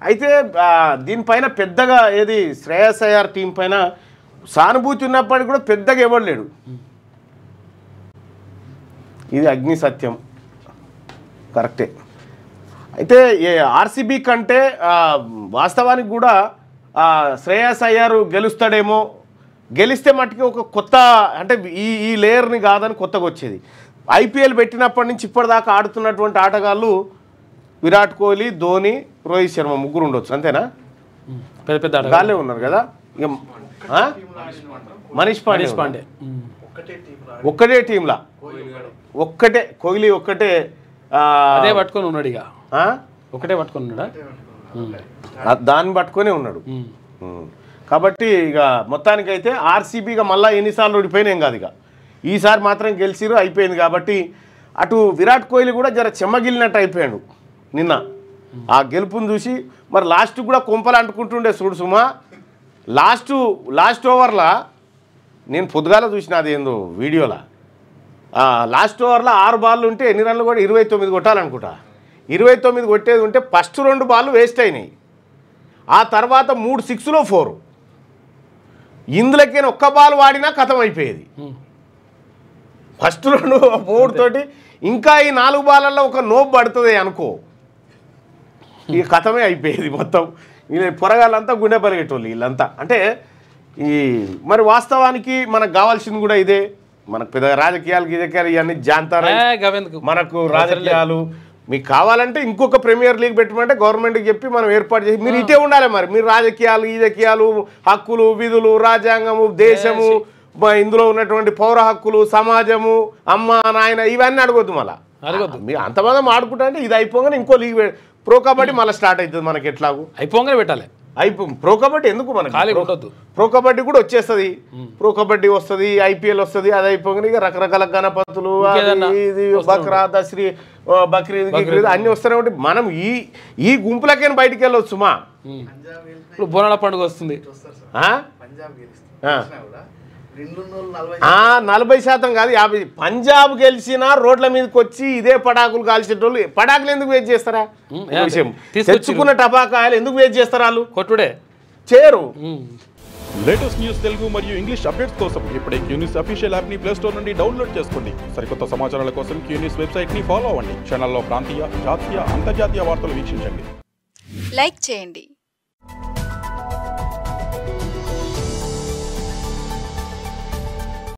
అయితే దీనిపైన పెద్దగా ఏది శ్రేయస్ అయ్యర్ టీం పైన సానుభూతి ఉన్నప్పటికీ కూడా పెద్దగా ఇవ్వలేడు. ఇది అగ్ని సత్యం కరెక్టే. అయితే ఆర్సీబీ కంటే వాస్తవానికి కూడా శ్రేయస్ అయ్యర్ గెలుస్తాడేమో, గెలిస్తే మట్టుకి ఒక కొత్త అంటే ఈ లేయర్ని కాదని కొత్తగా వచ్చేది. ఐపీఎల్ పెట్టినప్పటి నుంచి ఇప్పటిదాకా ఆడుతున్నటువంటి ఆటగాళ్ళు విరాట్ కోహ్లీ, ధోని, రోహిత్ శర్మ ముగ్గురు ఉండొచ్చు, అంతేనా? పెద్ద పెద్ద గాలే ఉన్నారు కదా. ఇక మనీష్ పాండే ఒక్కటే టీంలా, ఒక్కటే కోహ్లీ ఒక్కటే పట్టుకొని ఉన్నాడు. ఇక ఒకటే పట్టుకొని ఉన్నాడా, దాన్ని పట్టుకొని ఉన్నాడు. కాబట్టి ఇక మొత్తానికైతే ఆర్సీబీగా మళ్ళీ ఎన్నిసార్లు ఓడిపోయినా ఏం కాదు. ఇక ఈసారి మాత్రం గెలిచిరు, అయిపోయింది. కాబట్టి అటు విరాట్ కోహ్లీ కూడా జర చెమ్మగిలినట్టు అయిపోయాడు నిన్న ఆ గెలుపుని చూసి. మరి లాస్ట్ కూడా కొంపలు అంటుకుంటుండే చూడు సుమా. లాస్ట్ ఓవర్లో నేను పొద్దుగాల చూసిన అది ఏందో వీడియోలో, లాస్ట్ ఓవర్లో 6 బాళ్ళు ఉంటే ఎన్ని రన్లు కూడా 29 కొట్టాలనుకుంటా. 29 కొట్టేది ఉంటే ఫస్ట్ 2 బాళ్ళు వేస్ట్ అయినాయి, ఆ తర్వాత 3 6లో 4. ఇందులోకైనా ఒక్క బాల్ వాడినా కథం అయిపోయేది. ఫస్ట్ 2 4 తోటి ఇంకా ఈ 4 బాళ్ళల్లో ఒక నోపు పడుతుంది అనుకో, ఈ కథమే అయిపోయేది మొత్తం. వీళ్ళ పొరగాళ్ళంతా గుండె పరిగెట్టోళ్ళు వీళ్ళంతా. అంటే మరి వాస్తవానికి మనకు కావాల్సింది కూడా ఇదే. మనకు పెద్ద రాజకీయాలు ఇవన్నీ జాంతారా, మనకు రాజకీయాలు మీకు కావాలంటే ఇంకొక ప్రీమియర్ లీగ్ పెట్టమంటే గవర్నమెంట్కి చెప్పి మనం ఏర్పాటు చేసి మీరు ఇటే ఉండాలి. మరి మీరు రాజకీయాలు హక్కులు, విధులు, రాజ్యాంగము, దేశము, ఇందులో ఉన్నటువంటి పౌర హక్కులు, సమాజము, అమ్మ నాయన ఇవన్నీ అడగొద్దు. మళ్ళీ మీరు అంతమంది ఆడుకుంటా అంటే ఇది అయిపోగానే ఇంకో లీగ్ ప్రో కబడ్డీ మళ్ళీ స్టార్ట్ అవుతుంది. మనకి ఎట్లాగూ అయిపోగానే పెట్టాలి. ప్రో కబడ్డీ ఎందుకు మనకి ప్రో కబడ్డీ కూడా వచ్చేస్తుంది. ప్రో కబడ్డీ వస్తుంది, ఐపీఎల్ వస్తుంది. అది అయిపోగానే ఇక రకరకాల గణపతులు, ఇది బక్రా, దసరీ, బక్రీద్ అన్ని వస్తూనే ఉంటాయి. మనం ఈ గుంపులకైనా బయటికి వెళ్ళొచ్చు. మా ఇప్పుడు బోనాల పండుగ వస్తుంది, 40% కాదు 50. పంజాబ్ గెలిచినా రోడ్ల మీదకి వచ్చి ఇదే పటాకులు కాల్చేటోళ్ళు. పటాకులు ఎందుకు వేస్ట్ చేస్తారా? విషయం తెచ్చుకున్న టపాకాయలు ఎందుకు వేస్ట్ చేస్తారు? వాళ్ళు కొట్టుడే చేయరు. లేటెస్ట్ న్యూస్ తెలుగు మరియు ఇంగ్లీష్ అప్డేట్స్ కోసం ఇప్పుడే క్యూన్యూస్ అఫీషియల్ యాప్ ని ప్లే స్టోర్ నుండి డౌన్లోడ్ చేసుకోండి. సరికొత్త సమాచారాల కోసం క్యూన్యూస్ వెబ్సైట్ ని ఫాలో అవ్వండి. ఛానల్లో ప్రాంతీయ, జాతీయ, అంతర్జాతీయ వార్తలు వీక్షించండి. లైక్ చేయండి.